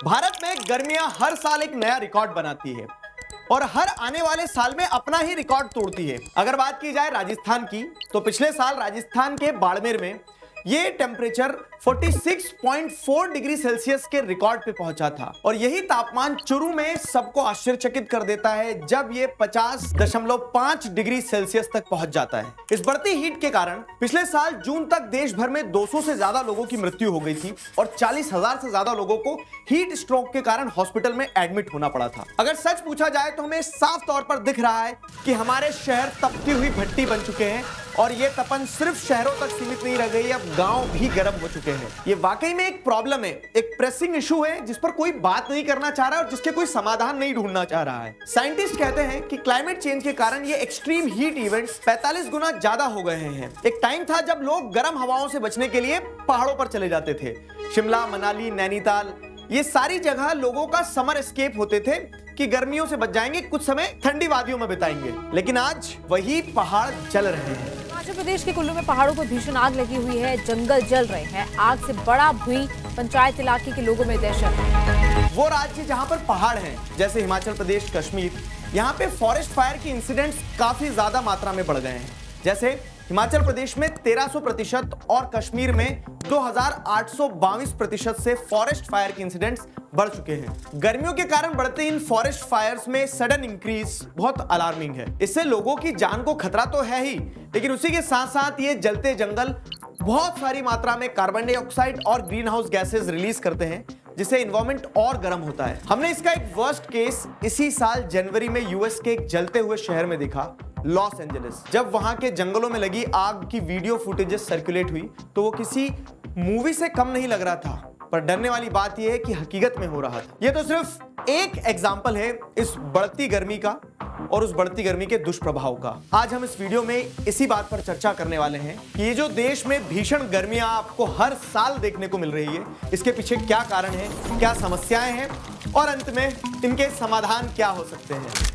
भारत में गर्मियां हर साल एक नया रिकॉर्ड बनाती है और हर आने वाले साल में अपना ही रिकॉर्ड तोड़ती है। अगर बात की जाए राजस्थान की, तो पिछले साल राजस्थान के बाड़मेर में ये टेम्परेचर 46.4 डिग्री सेल्सियस के रिकॉर्ड पे पहुंचा था और यही तापमान चुरू में सबको आश्चर्यचकित कर देता है जब ये 50.5 डिग्री सेल्सियस तक पहुंच जाता है। इस बढ़ती हीट के कारण पिछले साल जून तक देश भर में 200 से ज्यादा लोगों की मृत्यु हो गई थी और 40,000 से ज्यादा लोगों को हीट स्ट्रोक के कारण हॉस्पिटल में एडमिट होना पड़ा था। अगर सच पूछा जाए तो हमें साफ तौर पर दिख रहा है कि हमारे शहर तपती हुई भट्टी बन चुके हैं और ये तपन सिर्फ शहरों तक सीमित नहीं रह गई, अब गांव भी गर्म हो चुके हैं। ये वाकई में एक प्रॉब्लम है, एक प्रेसिंग इशू है जिस पर कोई बात नहीं करना चाह रहा है और जिसके कोई समाधान नहीं ढूंढना चाह रहा है। साइंटिस्ट कहते हैं कि क्लाइमेट चेंज के कारण ये एक्सट्रीम हीट इवेंट्स 45 गुना ज्यादा हो गए हैं। एक टाइम था जब लोग गर्म हवाओं से बचने के लिए पहाड़ों पर चले जाते थे। शिमला, मनाली, नैनीताल, ये सारी जगह लोगों का समर एस्केप होते थे कि गर्मियों से बच जाएंगे, कुछ समय ठंडी वादियों में बिताएंगे। लेकिन आज वही पहाड़ जल रहे हैं। हिमाचल प्रदेश के कुल्लू में पहाड़ों पर भीषण आग लगी हुई है, जंगल जल रहे हैं। आग से बड़ा भुई पंचायत इलाके के लोगों में दहशत। वो राज्य जहां पर पहाड़ हैं, जैसे हिमाचल प्रदेश, कश्मीर, यहाँ पे फॉरेस्ट फायर के इंसिडेंट्स काफी ज्यादा मात्रा में बढ़ गए हैं। जैसे हिमाचल प्रदेश में 1300% और कश्मीर में 2822% से फॉरेस्ट फायर के इंसिडेंट्स बढ़ चुके हैं। गर्मियों के कारण बढ़ते इन फॉरेस्ट फायर्स में सडन इंक्रीज बहुत अलार्मिंग है। इससे लोगों की जान को खतरा तो है ही, लेकिन उसी के साथ साथ ये जलते जंगल बहुत सारी मात्रा में कार्बन डाइऑक्साइड और ग्रीन हाउस गैसेज रिलीज करते हैं, जिससे एनवायरमेंट और गर्म होता है। हमने इसका एक वर्स्ट केस इसी साल जनवरी में यूएस के एक जलते हुए शहर में देखा, लॉस एंजलिस। जब वहां के जंगलों में लगी आग की वीडियो फुटेजेस सर्कुलेट हुई तो वो किसी मूवी से कम नहीं लग रहा था, पर डरने वाली बात यह है कि हकीकत में हो रहा था। यह तो सिर्फ एक एग्जाम्पल है इस बढ़ती गर्मी का और उस बढ़ती गर्मी के दुष्प्रभाव का। आज हम इस वीडियो में इसी बात पर चर्चा करने वाले हैं कि ये जो देश में भीषण गर्मियां आपको हर साल देखने को मिल रही है, इसके पीछे क्या कारण है, क्या समस्याएं हैं और अंत में इनके समाधान क्या हो सकते हैं।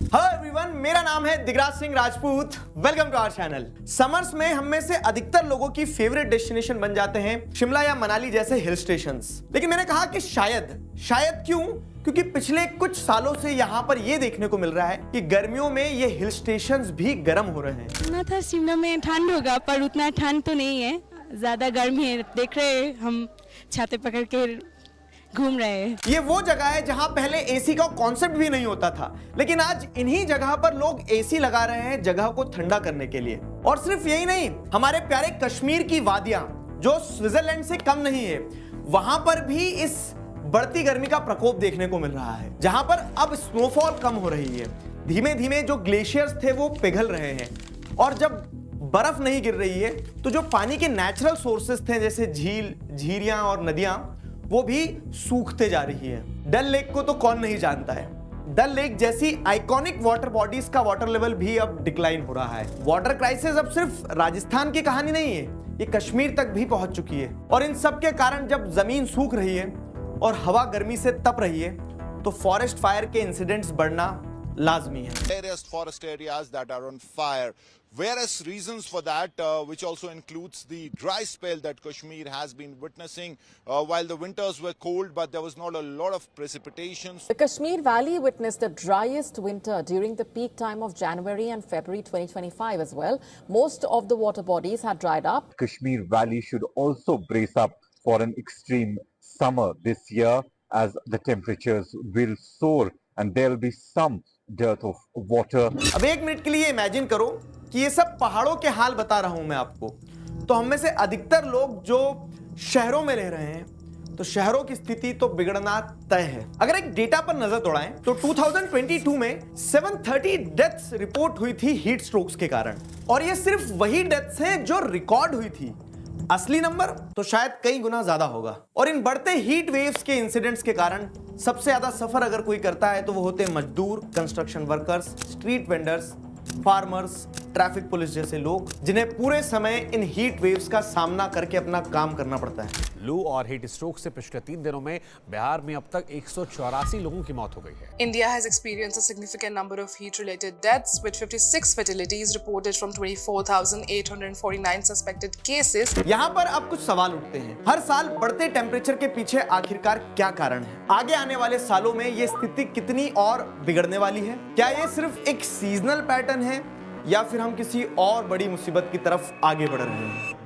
हेलो एवरीवन, मेरा नाम है Digraj Singh Rajput. Welcome to our channel. Summers में हम में से अधिकतर लोगों की फेवरेट डेस्टिनेशन बन जाते हैं शिमला या मनाली जैसे हिल स्टेशंस। लेकिन मैंने कहा कि शायद क्यों? क्योंकि पिछले कुछ सालों से यहाँ पर ये देखने को मिल रहा है कि गर्मियों में ये हिल स्टेशंस भी गर्म हो रहे हैं। सुना था शिमला में ठंड होगा, पर उतना ठंड तो नहीं है, ज्यादा गर्मी है। देख रहे हैं हम छाते पकड़ के घूम रहे हैं। ये वो जगह है जहां पहले एसी का कॉन्सेप्ट भी नहीं होता था, लेकिन आज इन्हीं जगह पर लोग एसी लगा रहे हैं जगह को ठंडा करने के लिए। और सिर्फ यही नहीं, हमारे प्यारे कश्मीर की वादियां जो स्विट्जरलैंड से कम नहीं है, वहां पर भी इस बढ़ती गर्मी का प्रकोप देखने को मिल रहा है, जहां पर अब स्नोफॉल कम हो रही है। धीमे धीमे जो ग्लेशियर्स थे वो पिघल रहे हैं और जब बर्फ नहीं गिर रही है तो जो पानी के नेचुरल सोर्सेस थे जैसे झील, झीरियां और नदियां, वो भी सूखते जा रही है। डल लेक को तो कौन नहीं जानता है। डल लेक जैसी आइकॉनिक वाटर बॉडीज का वाटर लेवल भी अब डिक्लाइन हो रहा है। वाटर क्राइसिस अब सिर्फ राजस्थान की कहानी नहीं है, ये कश्मीर तक भी पहुंच चुकी है। और इन सब के कारण जब जमीन सूख रही है और हवा गर्मी से तप रही है तो फॉरेस्ट फायर के इंसिडेंट्स बढ़ना लाजमी है। Various forest areas that are on fire. Various reasons for that, which also includes the dry spell that Kashmir has been witnessing while the winters were cold, but there was not a lot of precipitation. The Kashmir Valley witnessed the driest winter during the peak time of January and February 2025 as well. Most of the water bodies had dried up. Kashmir Valley should also brace up for an extreme summer this year as the temperatures will soar and there will be some dearth of water. अब एक minute के लिए imagine करो कि ये सब पहाड़ों के हाल बता रहा हूं मैं आपको, तो हम में से अधिकतर लोग जो शहरों में रह रहे हैं, तो शहरों की स्थिति तो बिगड़ना तय है। अगर एक डेटा पर नजर दौड़ाएं तो 2022 में 730 डेथ्स रिपोर्ट हुई थी हीट स्ट्रोक्स के कारण, और ये सिर्फ वही डेथ्स हैं जो रिकॉर्ड हुई थी। असली नंबर तो शायद कई गुना ज्यादा होगा। और इन बढ़ते हीट वेव्स के इंसिडेंट्स के कारण सबसे ज्यादा सफर अगर कोई करता है तो वो होते हैं मजदूर, construction workers, street vendors, farmers, traffic police जैसे लोग, जिन्हें पूरे समय इन हीट वेव्स का सामना करके अपना काम करना पड़ता है। लू और हीट स्ट्रोक से पिछले 3 दिनों में बिहार में अब तक 184 लोगों की मौत हो गई है। India has experienced a significant number of heat-related deaths, with 56 fatalities reported from 24,849 suspected cases. यहाँ पर अब कुछ सवाल उठते हैं। हर साल बढ़ते टेम्परेचर के पीछे आखिरकार क्या कारण है? आगे आने वाले सालों में ये स्थिति कितनी और बिगड़ने वाली है? क्या ये सिर्फ एक सीजनल पैटर्न है या फिर हम किसी और बड़ी मुसीबत की तरफ आगे बढ़ रहे हैं?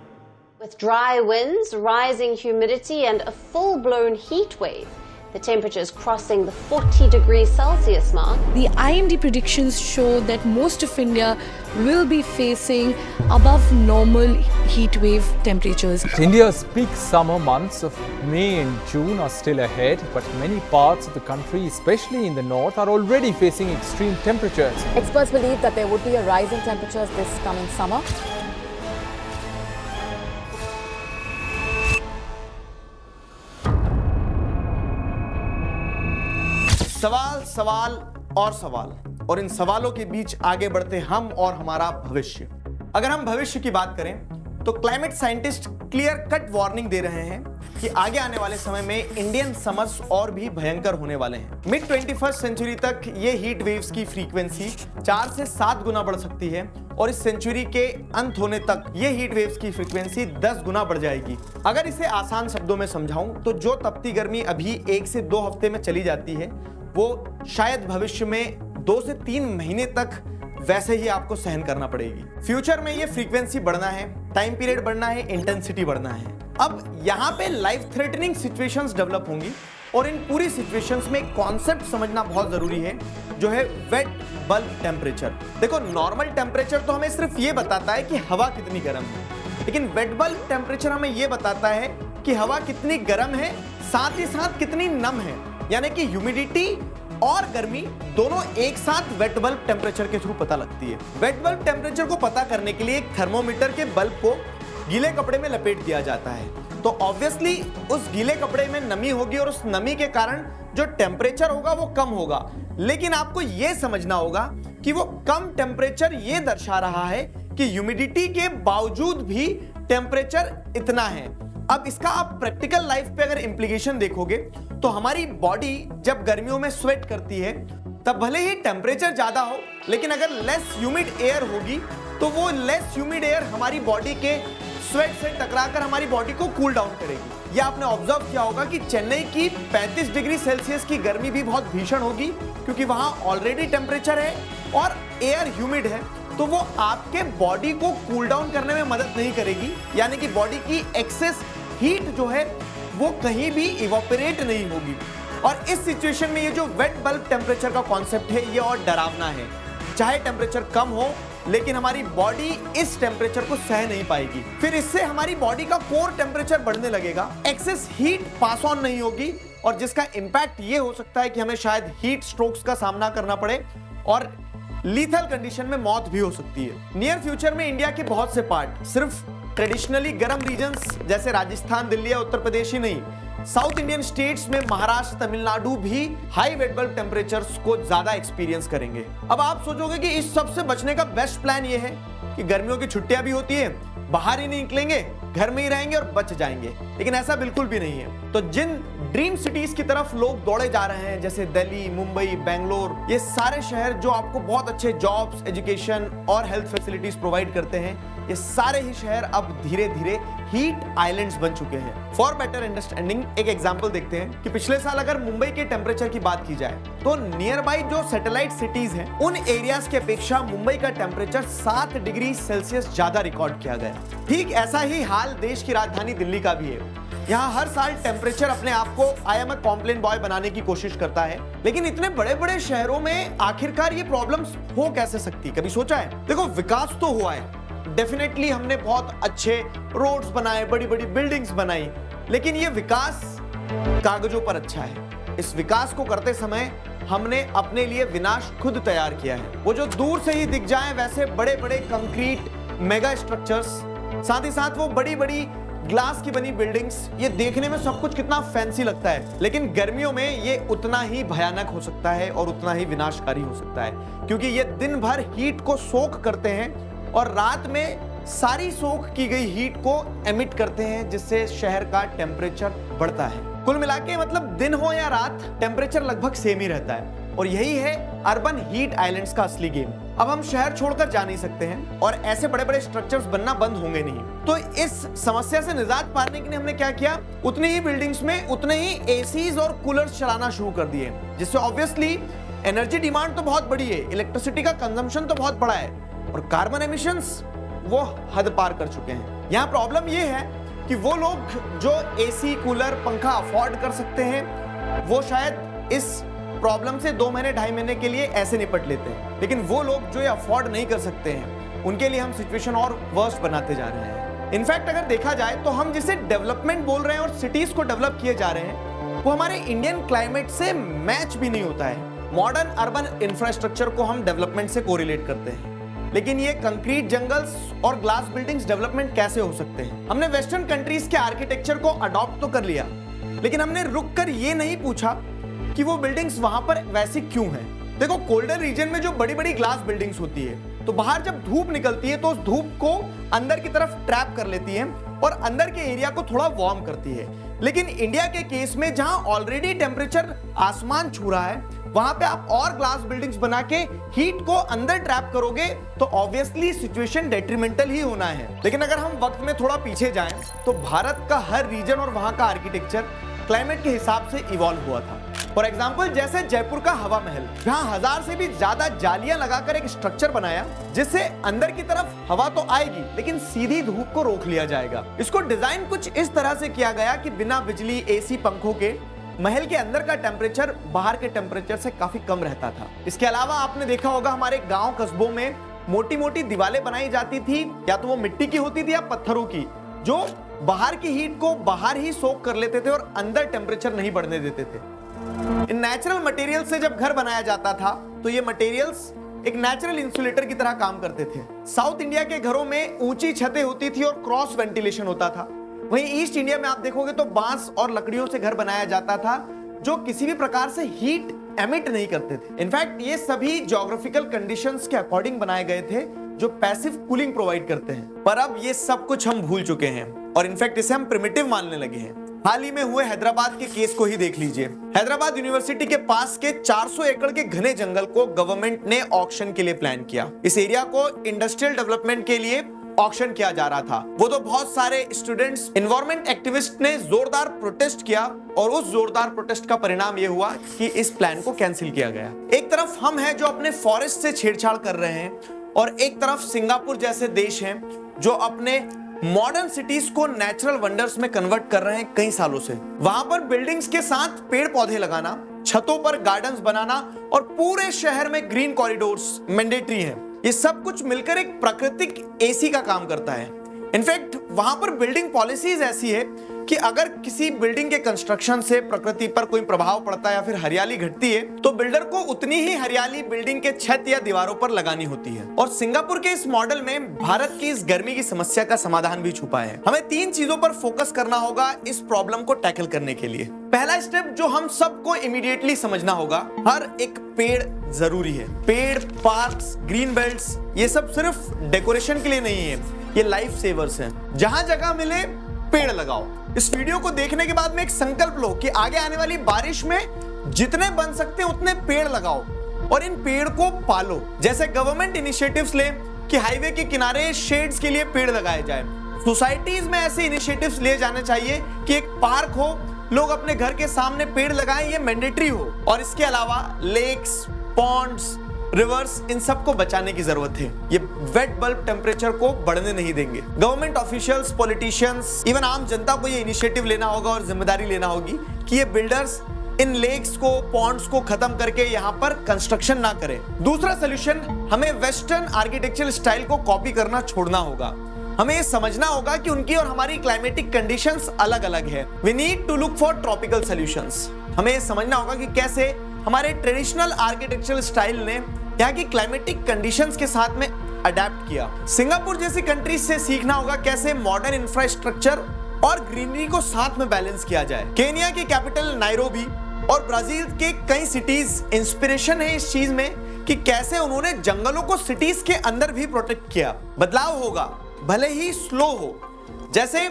With dry winds, rising humidity and a full-blown heat wave, the temperatures crossing the 40°C mark. The IMD predictions show that most of India will be facing above normal heat wave temperatures. India's peak summer months of May and June are still ahead, but many parts of the country, especially in the north, are already facing extreme temperatures. Experts believe that there would be a rise in temperatures this coming summer. सवाल, सवाल और सवाल, और इन सवालों के बीच आगे बढ़ते हम और हमारा भविष्य। अगर हम भविष्य की बात करें तो climate scientist clear cut warning दे रहे हैं कि आगे आने वाले समय में इंडियन समर्स और भी भयंकर होने वाले हैं। मिड 21st सेंचुरी तक ये हीट वेव्स की फ्रीक्वेंसी 4 से 7 गुना बढ़ सकती है और इस सेंचुरी के अंत होने तक ये हीट वेव्स की फ्रीक्वेंसी 10 गुना बढ़ जाएगी। अगर इसे आसान शब्दों में समझाऊं तो जो तपती गर्मी अभी 1 से 2 हफ्ते में चली जाती है, वो शायद भविष्य में 2 से 3 महीने तक वैसे ही आपको सहन करना पड़ेगी। फ्यूचर में ये फ्रीक्वेंसी बढ़ना है, टाइम पीरियड बढ़ना है, इंटेंसिटी बढ़ना है। अब यहाँ पे लाइफ थ्रेटनिंग सिचुएशंस डेवलप होंगी और इन पूरी सिचुएशंस में कॉन्सेप्ट समझना बहुत जरूरी है, जो है वेट बल्ब टेम्परेचर। देखो, नॉर्मल टेम्परेचर तो हमें सिर्फ ये बताता है कि हवा कितनी गर्म है, लेकिन वेट बल्ब टेम्परेचर हमें ये बताता है कि हवा कितनी गर्म है, साथ ही साथ कितनी नम है। यानी कि ह्यूमिडिटी और गर्मी दोनों एक साथ वेट बल्ब टेम्परेचर के थ्रू पता लगती है। वेट बल्ब टेम्परेचर को पता करने के लिए एक थर्मोमीटर के बल्ब को गीले कपड़े में लपेट दिया जाता है, तो ऑब्वियसली उस गीले कपड़े में नमी होगी और उस नमी के कारण जो टेम्परेचर होगा वो कम होगा। लेकिन आपको यह समझना होगा कि वो कम टेम्परेचर ये दर्शा रहा है कि ह्यूमिडिटी के बावजूद भी टेम्परेचर इतना है। अब इसका आप प्रैक्टिकल लाइफ पे अगर इंप्लीकेशन देखोगे तो हमारी बॉडी जब गर्मियों में स्वेट करती है तब भले ही टेम्परेचर ज्यादा हो, लेकिन अगर लेस ह्यूमिड एयर होगी तो वो लेस ह्यूमिड एयर हमारी बॉडी के स्वेट से टकराकर हमारी बॉडी को कूल डाउन करेगी। ये आपने ऑब्जर्व किया होगा कि चेन्नई की 35 डिग्री सेल्सियस की गर्मी भी बहुत भीषण होगी, क्योंकि वहां ऑलरेडी टेम्परेचर है और एयर ह्यूमिड है, तो वो आपके बॉडी को कूल डाउन करने में मदद नहीं करेगी। यानी कि बॉडी की एक्सेस हीट जो है वो कहीं भी इवोपरेट नहीं होगी। और इस सिचुएशन में ये जो वेट बल्ब टेम्परेचर का कॉन्सेप्ट है ये और डरावना है। चाहे टेम्परेचर कम हो, लेकिन हमारी बॉडी इस टेम्परेचर को सह नहीं पाएगी। फिर इससे हमारी बॉडी का कोर टेम्परेचर बढ़ने लगेगा, एक्सेस हीट पास ऑन नहीं होगी, और जिसका इंपैक्ट ये हो सकता है कि हमें शायद हीट स्ट्रोक्स का सामना करना पड़े और लीथल कंडीशन में मौत भी हो सकती है। नियर फ्यूचर में इंडिया के बहुत से पार्ट सिर्फ ट्रेडिशनली गर्म रीजन्स जैसे राजस्थान, दिल्ली या उत्तर प्रदेश ही नहीं, साउथ इंडियन स्टेट्स में महाराष्ट्र, तमिलनाडु भी हाई वेट बल्ब टेम्परेचर्स को ज्यादा एक्सपीरियंस करेंगे। अब आप सोचोगे कि इस सब से बचने का बेस्ट प्लान ये है कि गर्मियों की छुट्टियां भी होती है, बाहर ही नहीं निकलेंगे, घर में ही रहेंगे और बच जाएंगे, लेकिन ऐसा बिल्कुल भी नहीं है। तो जिन ड्रीम सिटीज की तरफ लोग दौड़े जा रहे हैं, जैसे दिल्ली, मुंबई, बेंगलोर, ये सारे शहर जो आपको बहुत अच्छे जॉब्स, एजुकेशन और हेल्थ फैसिलिटीज प्रोवाइड करते हैं, ये सारे ही शहर अब धीरे धीरे हीट आइलैंड्स बन चुके हैं। फॉर बेटर अंडरस्टैंडिंग एक एग्जांपल देखते हैं कि पिछले साल अगर मुंबई के टेम्परेचर की बात की जाए तो नियर बाई जो सैटेलाइट सिटीज हैं, उन एरियाज की अपेक्षा मुंबई का टेम्परेचर 7 डिग्री सेल्सियस ज्यादा रिकॉर्ड किया गया। ठीक ऐसा ही हाल देश की राजधानी दिल्ली का भी है। यहाँ हर साल टेम्परेचर अपने आप को I am a Complan boy बनाने की कोशिश करता है, लेकिन इतने बड़े बड़े शहरों में आखिरकार ये प्रॉब्लम्स हो कैसे सकती, कभी सोचा है? देखो, विकास तो हुआ है, डेफिनेटली हमने बहुत अच्छे रोड्स बनाए, बड़ी बड़ी बिल्डिंग्स बनाई, लेकिन ये विकास कागजों पर अच्छा है। इस विकास को करते समय हमने अपने लिए विनाश खुद तैयार किया है। वो जो दूर से ही दिख जाए वैसे बड़े बड़े कंक्रीट मेगा स्ट्रक्चर्स, साथ ही साथ वो बड़ी बड़ी ग्लास की बनी बिल्डिंग्स, ये देखने में सब कुछ कितना फैंसी लगता है, लेकिन गर्मियों में ये उतना ही भयानक हो सकता है और उतना ही विनाशकारी हो सकता है, क्योंकि ये दिन भर हीट को सोख करते हैं और रात में सारी सोख की गई हीट को एमिट करते हैं, जिससे शहर का टेम्परेचर बढ़ता है। कुल मिलाके मतलब दिन हो या रात, टेम्परेचर लगभग सेम ही रहता है और यही है अर्बन हीट आइलैंड्स का असली गेम। अब हम शहर छोड़कर जा नहीं सकते हैं और ऐसे बड़े बड़े स्ट्रक्चर्स बनना बंद होंगे नहीं। तो इस समस्या से निजात पाने के लिए हमने क्या किया, उतनी ही बिल्डिंग्स में उतने ही एसीज और कूलर्स चलाना शुरू कर दिए, जिससे ऑब्वियसली एनर्जी डिमांड तो बहुत बड़ी है, इलेक्ट्रिसिटी का कंजम्पशन तो बहुत बड़ा है और कार्बन एमिशंस वो हद पार कर चुके हैं। यहाँ प्रॉब्लम ये है कि वो लोग जो एसी, कूलर, पंखा अफोर्ड कर सकते हैं, वो शायद इस प्रॉब्लम से 2 महीने 2.5 महीने के लिए ऐसे निपट लेते हैं, लेकिन वो लोग जो ये अफोर्ड नहीं कर सकते हैं, उनके लिए हम सिचुएशन और वर्स्ट बनाते जा रहे हैं। इनफैक्ट अगर देखा जाए तो हम जिसे डेवलपमेंट बोल रहे हैं और सिटीज को डेवलप किए जा रहे हैं, वो हमारे इंडियन क्लाइमेट से मैच भी नहीं होता है। मॉडर्न अर्बन इंफ्रास्ट्रक्चर को हम डेवलपमेंट से कोरिलेट करते हैं, लेकिन ये कंक्रीट जंगल्स और ग्लास बिल्डिंग्स डेवलपमेंट कैसे हो सकते हैं? हमने वेस्टर्न कंट्रीज के आर्किटेक्चर को अडॉप्ट तो कर लिया, लेकिन हमने रुक कर ये नहीं पूछा कि वो बिल्डिंग्स वहां पर वैसी क्यों हैं। देखो, कोल्डर रीजन में जो बड़ी बड़ी ग्लास बिल्डिंग्स होती है, तो बाहर जब धूप निकलती है तो उस धूप को अंदर की तरफ ट्रैप कर लेती है और अंदर के एरिया को थोड़ा वार्म करती है। लेकिन इंडिया के केस में जहां ऑलरेडी टेम्परेचर आसमान छू रहा है, वहां पे आप और ग्लास बिल्डिंग्स बना के हीट को अंदर ट्रैप करोगे तो ऑब्वियसली सिचुएशन डेट्रीमेंटल ही होना है। लेकिन अगर हम वक्त में थोड़ा पीछे जाएं तो भारत का हर रीजन और वहां का आर्किटेक्चर क्लाइमेट के हिसाब से इवॉल्व हुआ था। फॉर एग्जाम्पल, जैसे जयपुर का हवा महल, जहां 1000 से भी ज्यादा जालियां लगाकर एक स्ट्रक्चर बनाया, जिससे अंदर की तरफ हवा तो आएगी लेकिन सीधी धूप को रोक लिया जाएगा। इसको डिजाइन कुछ इस तरह से किया गया कि बिना बिजली, एसी, पंखों के महल के अंदर का टेम्परेचर बाहर के टेम्परेचर से काफी कम रहता था। इसके अलावा आपने देखा होगा हमारे गांव कस्बों में मोटी मोटी दीवारें बनाई जाती थी, या तो वो मिट्टी की होती थी या पत्थरों की, जो बाहर की हीट को बाहर ही सोख कर लेते थे और अंदर टेम्परेचर नहीं बढ़ने देते थे। इन नेचुरल मटेरियल से जब घर बनाया जाता था तो ये मटेरियल्स एक नेचुरल इंसुलेटर की तरह काम करते थे। साउथ इंडिया के घरों में ऊंची छतें होती थी और क्रॉस वेंटिलेशन होता था। वहीं ईस्ट इंडिया में आप देखोगे तो बांस और लकड़ियों से घर बनाया जाता था, जो किसी भी प्रकार से हीट एमिट नहीं करते थे। इनफैक्ट ये सभी ज्योग्राफिकल कंडीशंस के अकॉर्डिंग बनाए गए थे, जो पैसिव कूलिंग प्रोवाइड करते हैं। पर अब ये सब कुछ हम भूल चुके हैं और इनफैक्ट इसे हम प्रिमिटिव मानने लगे हैं। हाल ही में हुए हैदराबाद के केस को ही देख लीजिए। हैदराबाद यूनिवर्सिटी के पास के 400 एकड़ के घने जंगल को गवर्नमेंट ने ऑक्शन के लिए प्लान किया। इस एरिया को इंडस्ट्रियल डेवलपमेंट के लिए ऑक्शन किया जा रहा था। वो तो बहुत सारे स्टूडेंट्स, एनवायरमेंट एक्टिविस्ट ने जोरदार प्रोटेस्ट किया और उस जोरदार प्रोटेस्ट का परिणाम ये हुआ कि इस प्लान को कैंसिल किया गया। एक तरफ हम हैं जो अपने फॉरेस्ट से छेड़छाड़ कर रहे हैं और एक तरफ सिंगापुर जैसे देश हैं जो अपने मॉडर्न सिटीज को नेचुरल वंडर्स में कन्वर्ट कर रहे हैं कई सालों से। वहां पर बिल्डिंग्स के साथ पेड़ पौधे लगाना, छतों पर गार्डन्स बनाना और पूरे शहर में ग्रीन कॉरिडोर्स मैंडेटरी है। ये सब कुछ मिलकर एक प्राकृतिक एसी का काम करता है। इनफैक्ट वहां पर बिल्डिंग पॉलिसीज ऐसी है कि अगर किसी बिल्डिंग के कंस्ट्रक्शन से प्रकृति पर कोई प्रभाव पड़ता है या फिर हरियाली घटती है, तो बिल्डर को उतनी ही हरियाली बिल्डिंग के छत या दीवारों पर लगानी होती है। और सिंगापुर के इस मॉडल में भारत की इस गर्मी की समस्या का समाधान भी छुपा है। हमें 3 चीजों पर फोकस करना होगा इस प्रॉब्लम को टैकल करने के लिए। पहला स्टेप जो हम सबको इमीडिएटली समझना होगा, हर एक पेड़ जरूरी है। पेड़, पार्क्स, ग्रीन बेल्ट्स, ये सब सिर्फ डेकोरेशन के लिए नहीं है, ये लाइफ सेवर्स हैं। जहां जगह मिले पेड़ लगाओ। इस वीडियो को देखने के बाद में एक संकल्प लो कि आगे आने वाली बारिश में जितने बन सकते हैं उतने पेड़ लगाओ और इन पेड़ को पालो। जैसे गवर्नमेंट इनिशिएटिव्स ले कि हाईवे के किनारे शेड्स के लिए पेड़ लगाए जाए। सोसाइटीज में ऐसे इनिशिएटिव्स लिए जाने चाहिए कि एक पार्क हो, लोग अपने घर के सामने पेड़ लगाएं, ये मैंडेटरी हो। और इसके अलावा लेक्स, पॉन्ड्स, रिवर्स, इन सबको बचाने की जरूरत है। ये वेट बल्ब टेम्परेचर को बढ़ने नहीं देंगे। गवर्नमेंट ऑफिशियल्स, पॉलिटिशियंस, इवन आम जनता को ये इनिशिएटिव लेना होगा और जिम्मेदारी लेना होगी कि ये बिल्डर्स इन लेक्स को, पॉन्ड्स को खत्म करके यहाँ पर कंस्ट्रक्शन ना करें। दूसरा सोल्यूशन, हमें वेस्टर्न आर्किटेक्चरल स्टाइल को कॉपी करना छोड़ना होगा। हमें ये समझना होगा कि उनकी और हमारी क्लाइमेटिक कंडीशंस अलग अलग है। We need to look for tropical solutions. हमें ये समझना होगा कि कैसे हमारे ट्रेडिशनल आर्किटेक्चरल स्टाइल ने यहाँ की क्लाइमेटिक कंडीशंस के साथ में अडेप्ट किया। सिंगापुर जैसी कंट्रीज से सीखना होगा कैसे मॉडर्न इंफ्रास्ट्रक्चर और ग्रीनरी को साथ में बैलेंस किया जाए। केन्या की कैपिटल नायरोबी और ब्राजील के कई सिटीज इंस्पिरेशन है इस चीज में कि कैसे उन्होंने जंगलों को सिटीज के अंदर भी प्रोटेक्ट किया। बदलाव होगा, भले ही स्लो हो। जैसे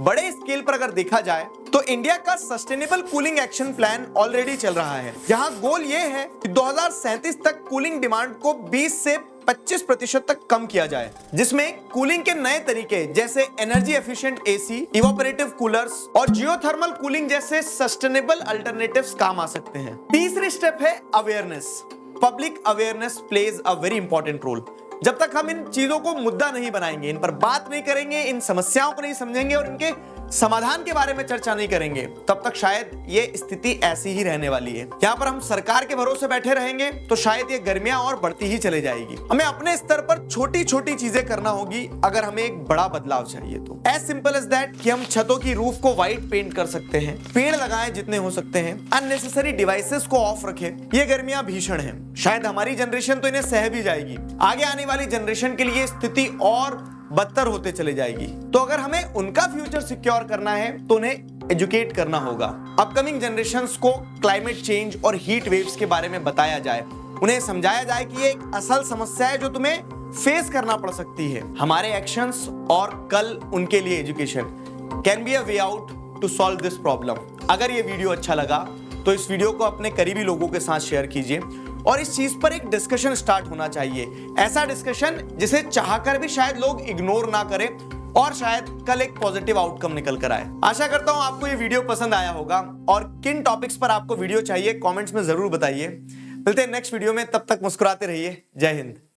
बड़े स्केल पर अगर देखा जाए तो इंडिया का sustainable cooling action plan already चल रहा है। यहाँ गोल ये है कि 2037 तक कूलिंग डिमांड को 20 से 25% तक कम किया जाए, जिसमें कूलिंग के नए तरीके जैसे energy efficient AC, evaporative coolers और जियोथर्मल कूलिंग जैसे सस्टेनेबल अल्टरनेटिव्स काम आ सकते हैं। तीसरी स्टेप है awareness. Public awareness plays a very important role. जब तक हम इन चीजों को मुद्दा नहीं बनाएंगे, इन पर बात नहीं करेंगे, इन समस्याओं को नहीं समझेंगे और इनके समाधान के बारे में चर्चा नहीं करेंगे, तब तक शायद ये स्थिति ऐसी ही रहने वाली है। यहाँ पर हम सरकार के भरोसे बैठे रहेंगे तो शायद ये गर्मियां और बढ़ती ही चली जाएगी। हमें अपने स्तर पर छोटी छोटी चीजें करना होगी अगर हमें एक बड़ा बदलाव चाहिए तो। एज सिंपल एज दैट कि हम छतों की रूफ को व्हाइट पेंट कर सकते हैं, पेड़ लगाएं जितने हो सकते हैं, अननेसेसरी डिवाइसेस को ऑफ रखें। ये गर्मियां भीषण है, शायद हमारी जनरेशन तो इन्हें सह भी जाएगी, आगे आने वाली जनरेशन के लिए स्थिति और बदतर होते चले जाएगी। तो अगर हमें उनका फ्यूचर सिक्योर करना है तो उन्हें एजुकेट करना होगा। अपकमिंग जनरेशंस को क्लाइमेट चेंज और हीट वेव्स के बारे में बताया जाए, उन्हें समझाया जाए कि ये एक असल समस्या है जो तुम्हें फेस करना पड़ सकती है। हमारे एक्शंस और कल उनके लिए education can be a way out to solve this problem. अगर ये वीडियो अच्छा लगा तो इस वीडियो को अपने करीबी लोगों के साथ शेयर कीजिए और इस चीज पर एक डिस्कशन स्टार्ट होना चाहिए। ऐसा डिस्कशन जिसे चाहकर भी शायद लोग इग्नोर ना करें और शायद कल एक पॉजिटिव आउटकम निकल कर आए। आशा करता हूं आपको ये वीडियो पसंद आया होगा और किन टॉपिक्स पर आपको वीडियो चाहिए कमेंट्स में जरूर बताइए। मिलते हैं नेक्स्ट वीडियो में, तब तक मुस्कुराते रहिए। जय हिंद।